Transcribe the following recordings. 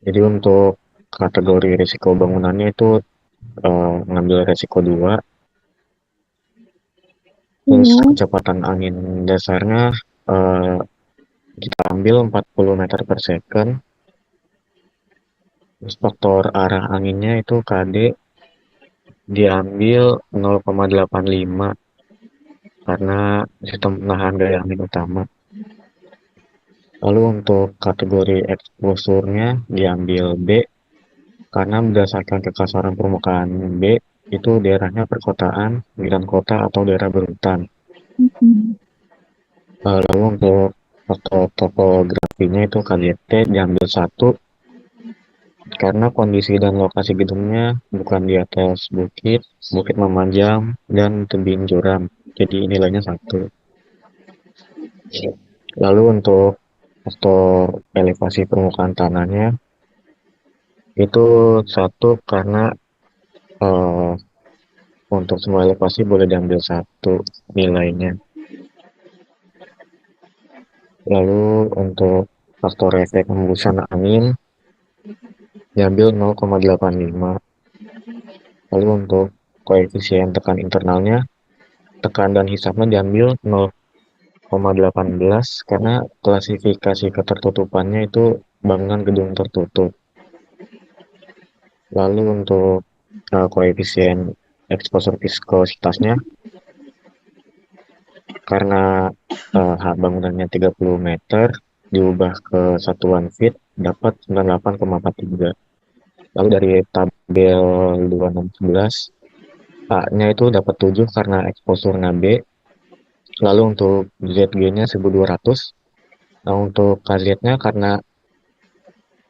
Jadi untuk kategori risiko bangunannya itu ngambil risiko 2, terus Hmm. kecepatan angin dasarnya eh, kita ambil 40 meter per second, terus faktor arah anginnya itu KD diambil 0,85 karena sistem penahan daya angin utama. Lalu untuk kategori exposure-nya diambil B karena berdasarkan kekasaran permukaan B itu daerahnya perkotaan, pinggiran kota atau daerah berhutan. Hmm. Lalu untuk faktor topografinya itu KJT diambil 1 karena kondisi dan lokasi gedungnya bukan di atas bukit, bukit memanjang, dan tebing curam. Jadi nilainya 1. Lalu untuk faktor elevasi permukaan tanahnya itu 1 karena eh, untuk semua elevasi boleh diambil 1 nilainya. Lalu untuk faktor efek hembusan angin diambil 0,85. Lalu untuk koefisien tekan internalnya, tekan dan hisapnya diambil 0,18 karena klasifikasi ketertutupannya itu bangunan gedung tertutup. Lalu untuk koefisien exposure viskositasnya, karena bangunannya 30 meter diubah ke satuan feet dapat 98,43. Lalu dari tabel 2611 A-nya itu dapat 7 karena exposure-nya B. Lalu untuk ZG-nya 1200. Nah, untuk KZ-nya karena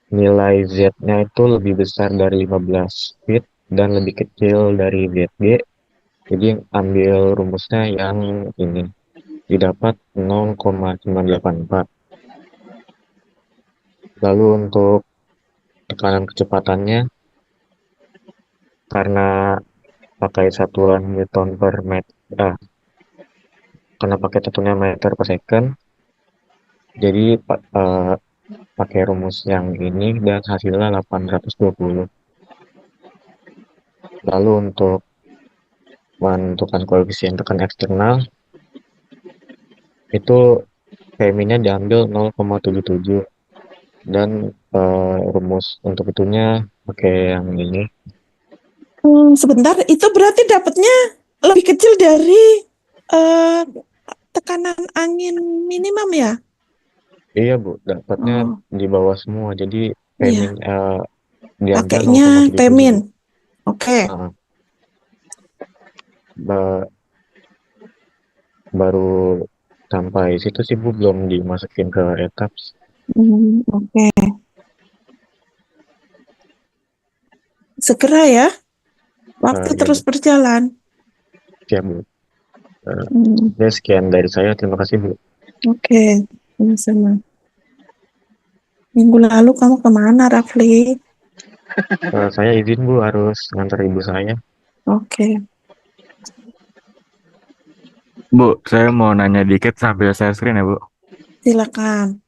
nilai Z-nya itu lebih besar dari 15 feet dan lebih kecil dari ZG. Jadi ambil rumusnya yang ini. Didapat 0,984. Lalu untuk tekanan kecepatannya karena pakai satuan Newton per meter, karena pakai satunya meter per second, jadi pakai rumus yang ini dan hasilnya 820. Lalu untuk menentukan koefisien tekan eksternal itu PMI-nya diambil 0,77 dan rumus untuk itunya pakai yang ini. Sebentar, itu berarti dapatnya lebih kecil dari eh, tekanan angin minimum ya? Iya Bu, dapatnya Oh, di bawah semua. Jadi PMI iya. diambil Pakainya 0,77. Pemin. Oke. Nah, ba- baru sampai situ sih Bu, belum dimasukin ke etaps. Oke. Segera ya. Waktu Ya terus Bu, berjalan. ya Bu. Eh, Hmm, ya sekian dari saya. Terima kasih Bu. oke. Sama-sama. Minggu lalu kamu kemana, Rafli? Saya izin Bu harus ngantar ibu saya. Oke. Bu, saya mau nanya dikit sambil share screen ya, Bu. Silakan.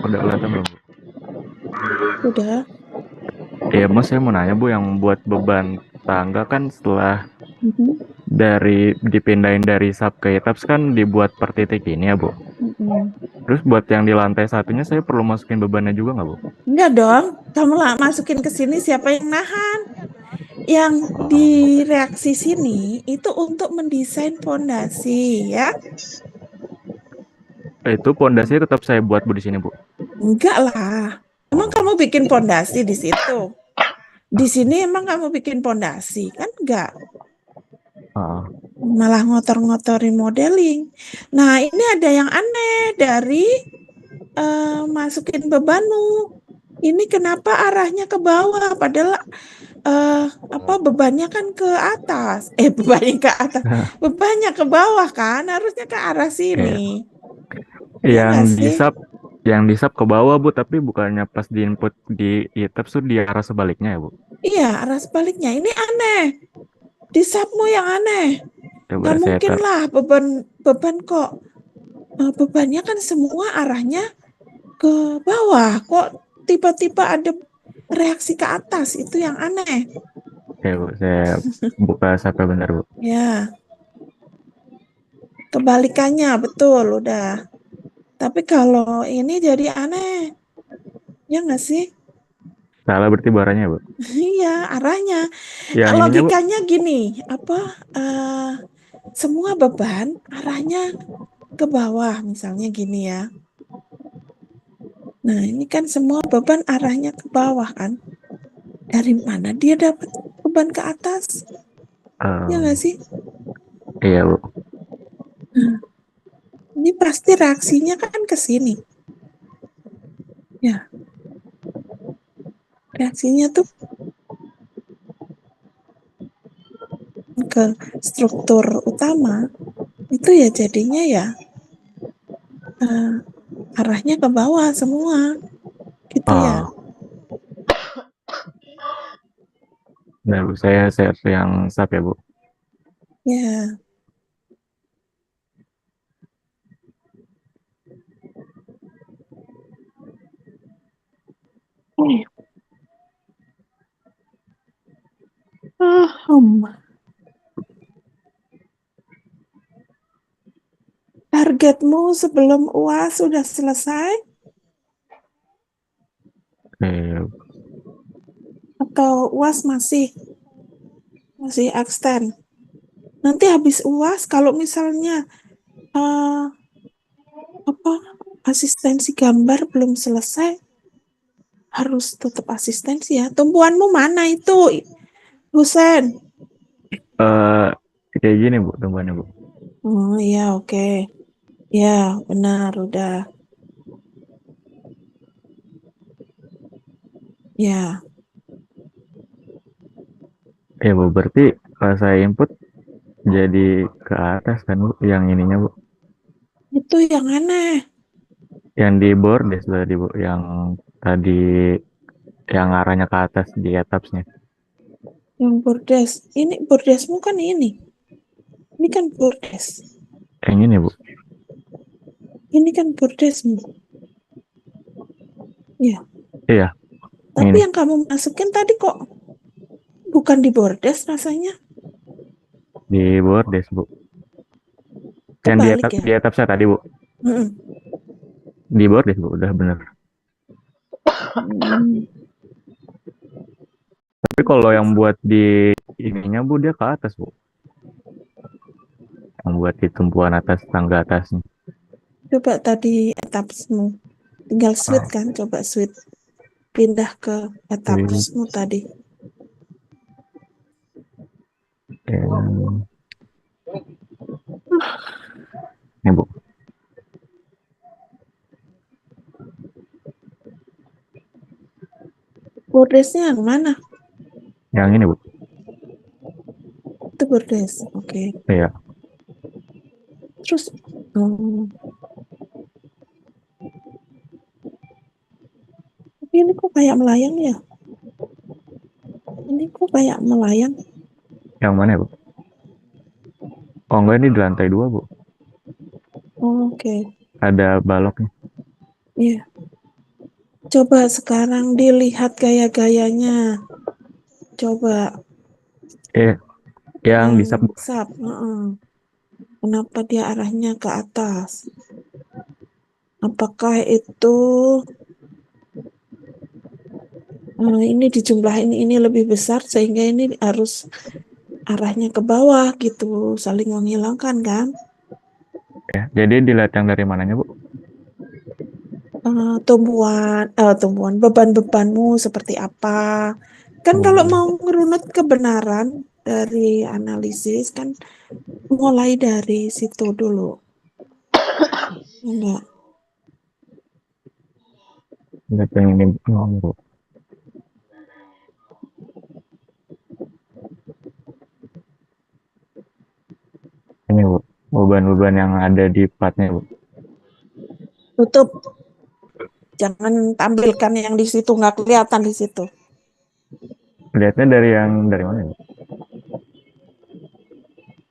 Udah kelihatan belum, Bu? Sudah. Iya, Mas, saya mau nanya, Bu, yang buat beban tangga kan setelah Mhm. dipindahin dari sub ke etaps kan dibuat per titik ini ya, Bu. Mhm. Terus buat yang di lantai satunya saya perlu masukin bebannya juga nggak, Bu? Enggak dong. Kamu lah masukin ke sini siapa yang nahan? Yang di Oh. reaksi sini itu untuk mendesain fondasi ya. Itu pondasinya tetap saya buat, Bu, di sini, Bu. Enggak lah. Emang Oh. kamu bikin fondasi di situ? Di sini emang kamu bikin fondasi? Kan enggak. Ah. Malah ngotor-ngotorin modeling. Nah, ini ada yang aneh dari masukin bebanmu. Ini kenapa arahnya ke bawah? Padahal apa bebannya kan ke atas. Bebannya ke atas. Bebannya ke bawah kan? Harusnya ke arah Iya. sini. Ya Yang nggak di sih? sub Yang disap ke bawah Bu, tapi bukannya pas di input di e-tabs tuh di arah sebaliknya ya Bu? Iya, arah sebaliknya. Ini aneh. Di submu yang aneh. Coba Gak saya mungkin lah beban kok. Bebannya kan semua arahnya ke bawah. Kok tiba-tiba ada reaksi ke atas? Itu yang aneh. Oke Bu, saya buka sampai benar Bu. Ya, kebalikannya betul udah. Tapi kalau ini jadi aneh. Ya nggak sih? Salah berarti baranya Bu. Iya, arahnya. Yang ininya Bu, Logikanya gini, apa semua beban arahnya ke bawah, misalnya gini ya. Nah, ini kan semua beban arahnya ke bawah kan. Dari mana dia dapat beban ke atas? Ya nggak em, sih? iya Bu. Nah, ini pasti reaksinya kan ke sini. Ya, reaksinya tuh ke struktur utama. Itu ya jadinya ya eh, arahnya ke bawah semua. Gitu ya. Oh, nah Bu, saya share yang sub ya Bu. Ya. Targetmu sebelum UAS sudah selesai Oke, atau UAS masih extend? Nanti habis UAS kalau misalnya eh, apa asistensi gambar belum selesai harus tetap asistensi ya. Tumpuanmu mana itu, Husen? eh kayak gini Bu, temannya Bu. Oh iya oke. Ya benar udah. Ya Ya Bu, berarti kalau saya input jadi ke atas kan Bu, yang ininya Bu. itu yang aneh. Yang di bordes tadi Bu, yang tadi yang arahnya ke atas di etapsnya. Yang bordes. Ini bordesmu kan ini. Ini kan bordes. Yang ini Bu. Ini kan bordesmu. Ya. Iya, yang Tapi ini. yang kamu masukin tadi kok bukan di bordes rasanya. Di bordes Bu. Yang Kebalik ya. di etapsnya tadi Bu. Mm-mm. Di bordes Bu, udah bener. Hmm. Tapi kalau yang buat di ininya Bu, dia ke atas Bu. Yang buat di tumpuan atas, tangga atasnya. Coba tadi etapsmu. Tinggal switch Oh, kan. Coba switch. Pindah ke oke. etapsmu tadi. Yang ini Bu. Bordesnya yang mana? Yang ini Bu. Itu bordes. Oke. Iya. Terus. Oh, tapi ini kok kayak melayang ya? Ini kok kayak melayang? Yang mana Bu? Oh enggak, ini di lantai 2 Bu. Oh, oke. Ada baloknya. Iya. Coba sekarang dilihat gaya-gayanya. Coba Eh, yang yang di sub Bu. sub. Kenapa dia arahnya ke atas? Apakah itu ini dijumlahin ini lebih besar sehingga ini harus arahnya ke bawah gitu, saling menghilangkan kan? Ya. Jadi dilihat yang dari mananya Bu? Tumbuhan beban-bebanmu seperti apa? Kan kalau Oh, mau ngerunut kebenaran dari analisis kan mulai dari situ dulu. Enggak. lihat yang ini Bu. Ini Bu. Beban-beban yang ada di platnya Bu. Tutup. Jangan tampilkan yang di situ, nggak kelihatan di situ. Lihatnya dari mana Bu?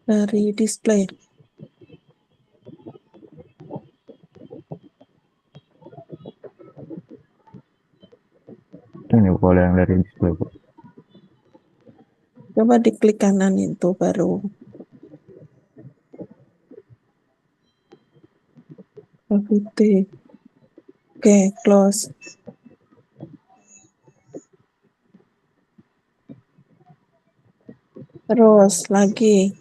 Dari display. Ini Bu, kalau yang dari display Bu. Coba diklik kanan itu baru. Oke, close. Terus lagi.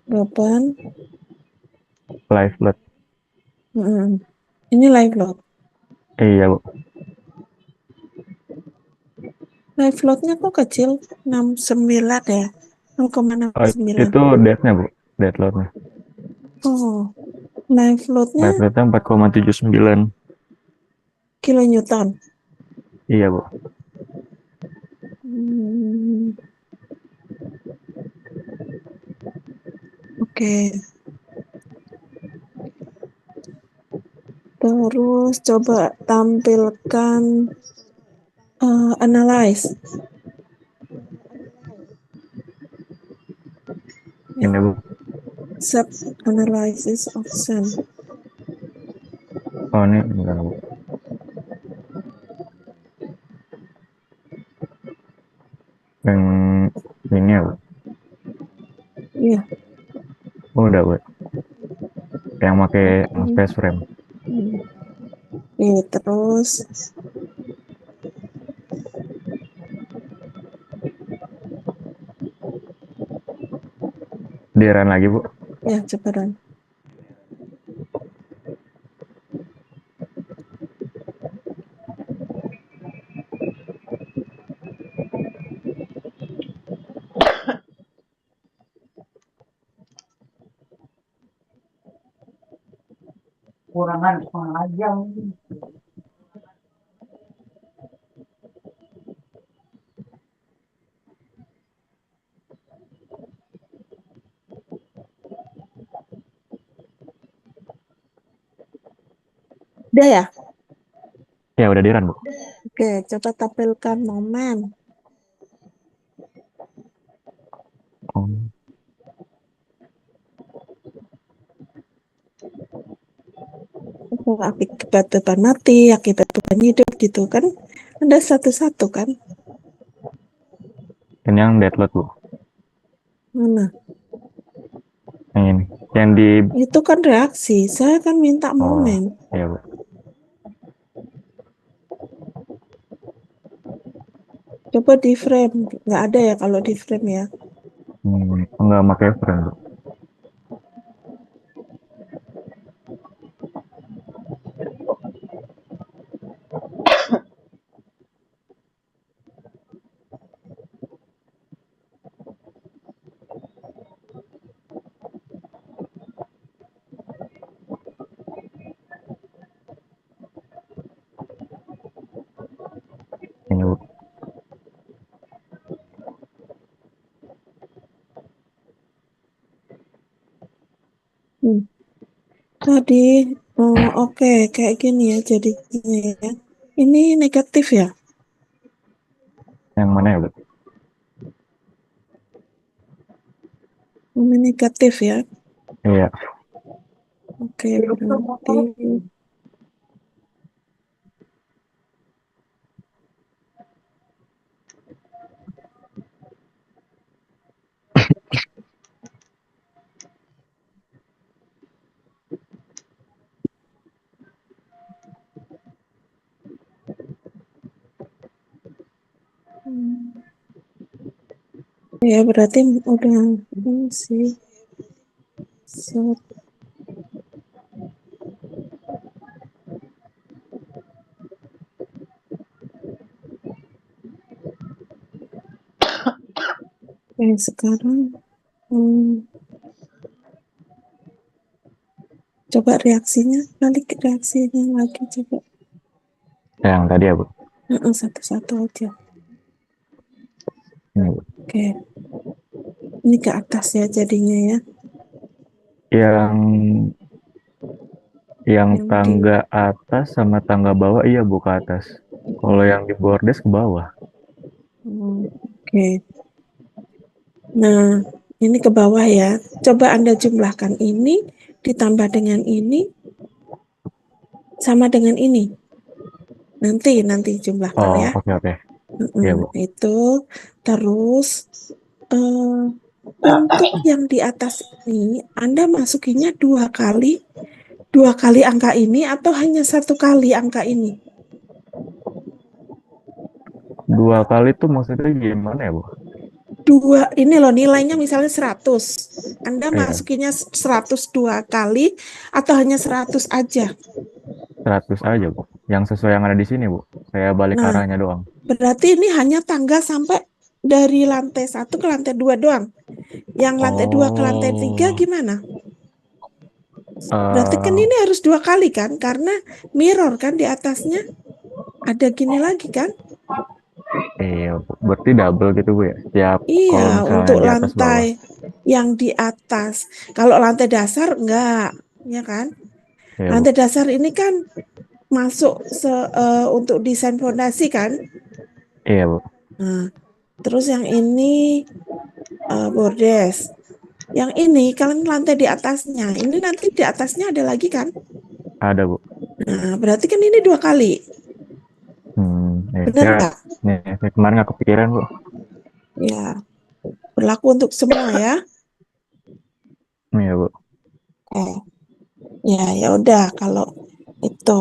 Open. Live load. Ini live load. Iya Bu. Live loadnya kok kecil? 69 ya? Oh, 0,69. itu dead-nya Bu. Dead load-nya. Oh, live loadnya Live load-nya 4,79. kilonewton. Iya Bu. Hmm, oke. Terus coba tampilkan analyze. Ya, Ini Bu. sub analysis option. Oh, ini enggak Bu. Yang ini ya Bu. Iya. Oh, udah Bu. Yang pakai yang Oke. space frame. Terus Di run lagi Bu. ya coba run. Udah ya? Ya udah di run Bu. Oke, coba tampilkan momen. Oh, Akibat beban mati, akibat beban hidup gitu kan. Ada satu-satu kan? ini yang dead load Bu. Mana? Yang ini. Yang di Itu kan reaksi. Saya kan minta oh, momen. iya Bu. Coba di frame. Nggak ada ya kalau di frame ya. Enggak pakai frame Bu. Ini Bu. Hmm. Tadi, oh oke, kayak gini ya jadinya ya. Ini negatif ya? Yang mana ya Bu? Ini negatif ya. Iya. Oke, berarti hmm, ya berarti udah ini sih. So, sekarang hmm, coba reaksinya, balik ke reaksinya lagi coba. Yang tadi ya Bu. Satu-satu aja. Ini Bu. Oke, ini ke atas ya jadinya ya. Yang Yang Yang di tangga atas sama tangga bawah iya Bu ke atas. Kalau yang di bordes ke bawah. Oke. Nah, ini ke bawah ya. Coba Anda jumlahkan ini ditambah dengan ini sama dengan ini. Nanti jumlahkan Oh, ya. oke oke. Iya Bu. Itu terus untuk yang di atas ini Anda masukinya dua kali angka ini atau hanya satu kali angka ini? Dua kali tuh maksudnya gimana ya Bu? Dua, ini loh nilainya misalnya 100. Anda Iya, masukinya 102 kali atau hanya 100 aja? 100 aja Bu. Yang sesuai yang ada di sini Bu. Saya balik Nah, arahnya doang. berarti ini hanya tangga sampai dari lantai 1 ke lantai 2 doang. Yang lantai 2 ke lantai 3 Oh, gimana? Berarti kan eh ini harus dua kali kan? Karena mirror kan di atasnya. Ada gini lagi kan? iya Bu. Berarti double gitu Bu ya. Setiap Iya, kalau misalnya untuk di atas lantai bawah. yang di atas. Kalau lantai dasar enggak, ya kan? Iya Bu. Lantai dasar ini kan masuk untuk desain fondasi kan? Iya Bu. Nah, terus yang ini bordes. Yang ini kalian lantai di atasnya. Ini nanti di atasnya ada lagi kan? Ada Bu. Nah, berarti kan ini dua kali. Ya, Benar nggak? saya kemarin nggak kepikiran Bu. Ya, berlaku untuk semua ya. Iya Bu. Eh, ya udah kalau itu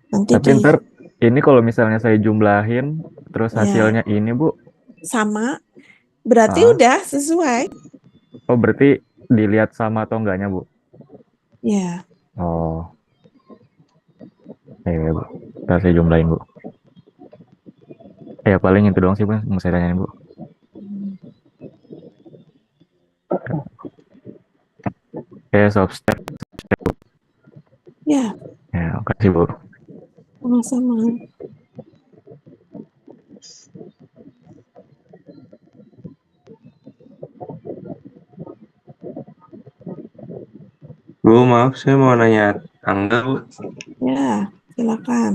nanti Tapi ntar ini kalau misalnya saya jumlahin terus ya hasilnya ini Bu. sama. Berarti Ah, udah sesuai. oh berarti dilihat sama atau enggaknya Bu? Ya, Oh, iya Bu. Ntar saya jumlahin Bu. Ya paling itu doang sih Bu yang mau saya tanyain Bu. Oke, sob step. ya, Ya, makasih Bu. sama-sama. Bu, maaf saya mau nanya tangga, Bu. Ya, silakan.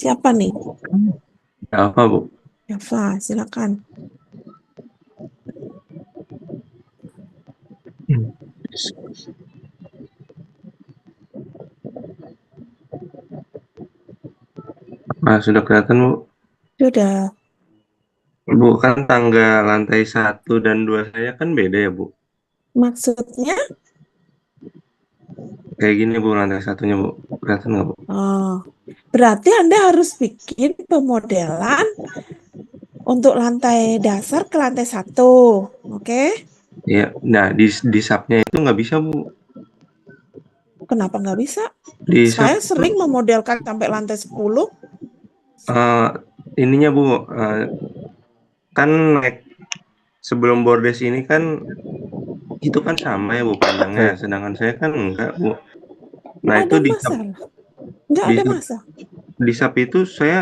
Siapa nih? Apa, Bu? Eva, silakan. Nah, sudah kelihatan, Bu. Sudah. Bu, kan tangga lantai 1 dan 2 saya kan beda ya, Bu. Maksudnya, Kayak gini, Bu, lantai satunya, Bu. Kelihatan nggak, Bu? berarti Anda harus bikin pemodelan untuk lantai dasar ke lantai 1. Oke? Iya. Nah, di subnya itu nggak bisa, Bu. Kenapa nggak bisa? Di sub Saya sering memodelkan sampai lantai 10. eh, ininya, Bu, kan naik sebelum bordes ini kan itu kan sama ya, Bu, panjangnya. Saya Sedangkan saya kan enggak, Bu. Nah, Nggak itu ada masalah. Nggak di ada sub, masalah. di sub itu saya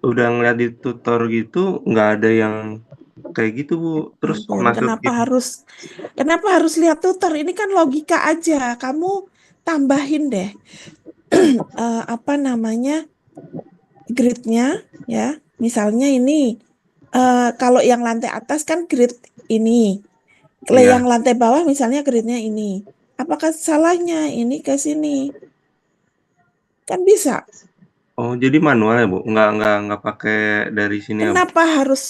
udah ngeliat di tutor gitu, nggak ada yang kayak gitu, Bu. Terus Ampun, masukin kenapa harus lihat tutor? Ini kan logika aja. Kamu tambahin deh apa namanya gridnya ya. Misalnya ini kalau yang lantai atas kan grid ini. Kalau ya. yang lantai bawah misalnya gridnya ini. Apakah salahnya ini ke sini? Kan bisa. Oh, jadi manual ya, Bu? Nggak pakai dari sini ya, Bu? Kenapa harus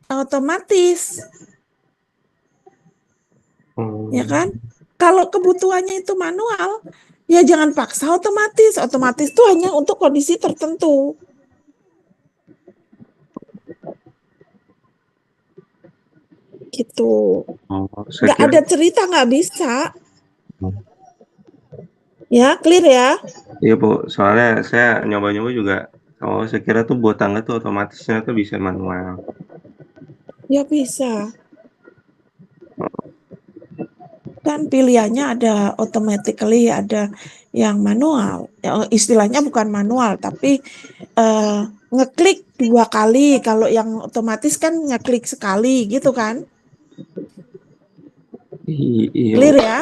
otomatis? Ya Hmm. kan? Kalau kebutuhannya itu manual, ya jangan paksa otomatis. Otomatis itu hanya untuk kondisi tertentu. Gitu. Oh, saya Nggak kira. ada cerita nggak bisa. Ya, clear ya? Iya, Bu. Soalnya saya nyoba-nyoba juga. Oh, saya kira tuh buat tangga tuh otomatisnya tuh bisa manual. Ya bisa. Kan pilihannya ada automatically, ada yang manual. Ya, istilahnya bukan manual, tapi ngeklik dua kali. Kalau yang otomatis kan ngeklik sekali gitu kan? Iya, Bu. Clear ya?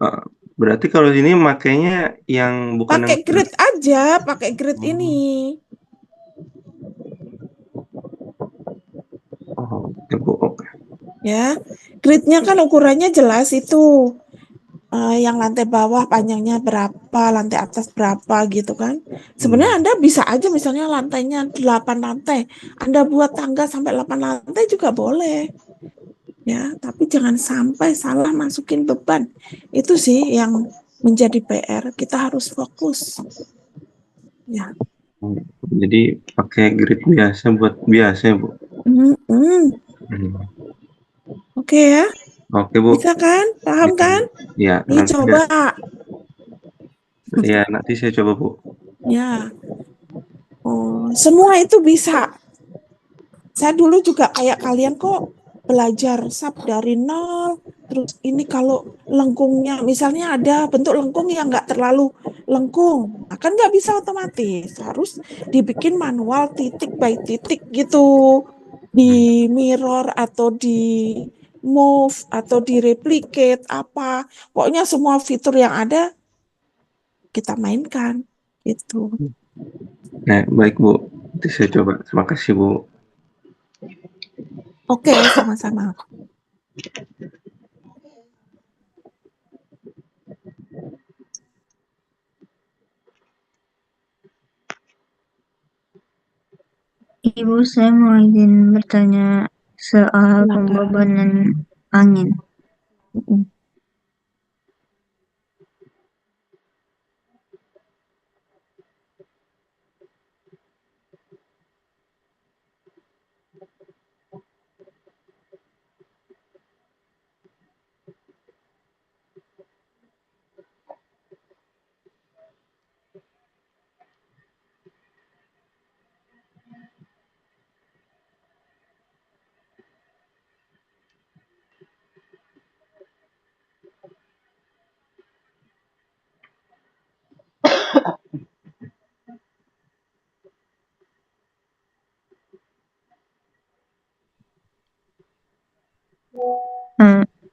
Eh, Berarti kalau sini makainya yang bukan Pakai yang grid aja, pakai grid ini. oh, oke Bu. Oke. Ya, gridnya kan ukurannya jelas itu. Yang lantai bawah panjangnya berapa, lantai atas berapa gitu kan. Sebenarnya Anda bisa aja misalnya lantainya 8 lantai. Anda buat tangga sampai 8 lantai juga boleh. Ya, tapi jangan sampai salah masukin beban. Itu sih yang menjadi PR. Kita harus fokus. Ya. Jadi pakai grid biasa buat biasa ya Bu. Hmm. Oke ya, Oke Bu. bisa kan? Paham kan? Ya, Nih nanti coba. nanti saya coba Bu. Ya, semua itu bisa. Saya dulu juga kayak kalian kok belajar SAP dari nol. Terus ini kalau lengkungnya, misalnya ada bentuk lengkung yang nggak terlalu lengkung, nah, kan nggak bisa otomatis. Harus dibikin manual titik by titik gitu. Di mirror atau di move atau di replicate apa. Pokoknya semua fitur yang ada kita mainkan gitu. Nah, baik Bu. Nanti saya coba. Terima kasih Bu. Oke, sama-sama. Ibu, saya mau izin bertanya soal Silakan. pembebanan angin.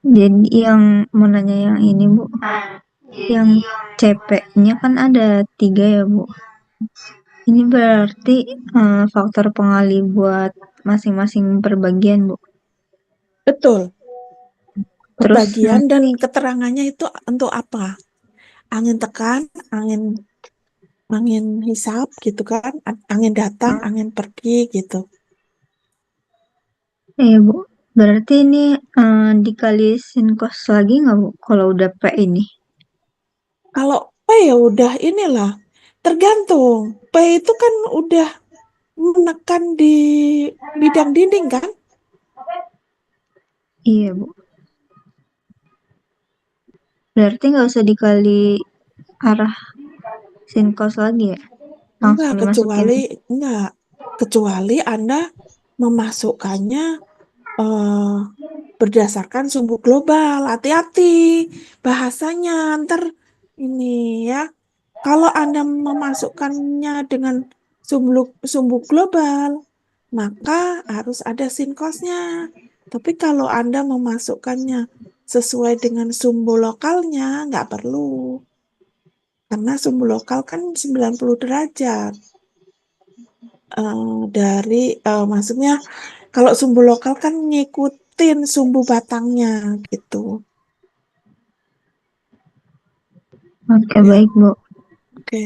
Jadi yang mau nanya yang ini Bu, yang CP-nya kan ada 3 ya Bu. Ini berarti faktor pengalih buat masing-masing perbagian Bu. Betul. Terus Perbagian dan keterangannya itu untuk apa? Angin tekan, angin hisap gitu kan, angin datang, angin pergi gitu. Bu, berarti ini dikali sin cos lagi nggak Bu kalau udah P ini? Kalau P ya udah inilah, tergantung. P itu kan udah menekan di bidang dinding kan? Iya Bu. Berarti nggak usah dikali arah sin cos lagi ya? Langsung dimasukin. Enggak, kecuali Anda memasukkannya eh, berdasarkan sumbu global. Hati-hati bahasanya ntar ini ya. Kalau Anda memasukkannya dengan sumbu global, maka harus ada sinkosnya. Tapi kalau Anda memasukkannya sesuai dengan sumbu lokalnya, nggak perlu. Karena sumbu lokal kan 90 derajat. Maksudnya kalau sumbu lokal kan ngikutin sumbu batangnya gitu. Oke, Ya, baik Bu. oke.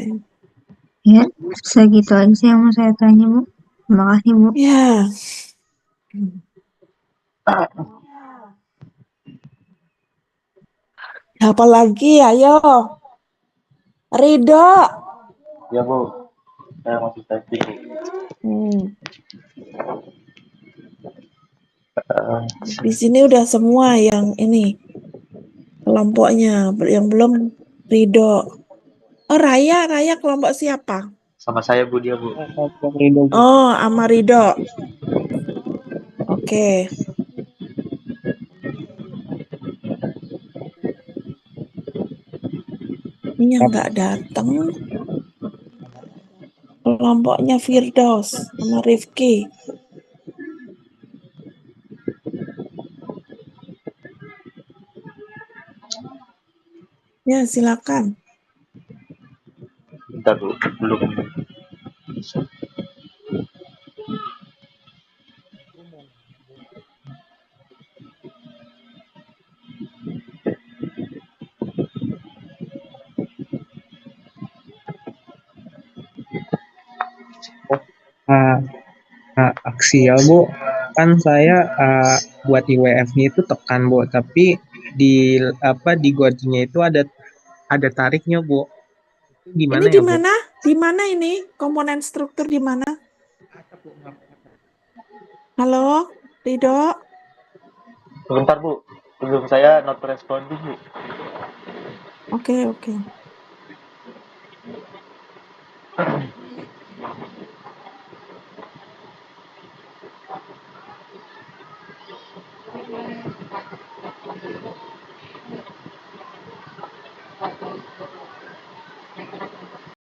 Ya, segitu aja sih yang mau saya tanya Bu. Terima kasih Bu. Ya. Apa lagi? Ayo. Ridho. Ya Bu, saya masih testing. Di sini udah semua yang ini kelompoknya, yang belum Ridho. Oh, Raya kelompok siapa? Sama saya Bu dia Bu. Oh, sama Ridho. Oke. Ini yang nggak datang kelompoknya Firdaus sama Rifki. Ya, silakan. Bentar Bu, belum. Ah, aksial Bu, kan saya buat IWF-nya itu tekan Bu, tapi di Gojek-nya itu ada tariknya Bu. Itu Ini gimana di ya Bu? mana? Di mana ini? Komponen struktur di mana? Halo, Rido? Sebentar Bu, belum saya not responding Bu. Oke.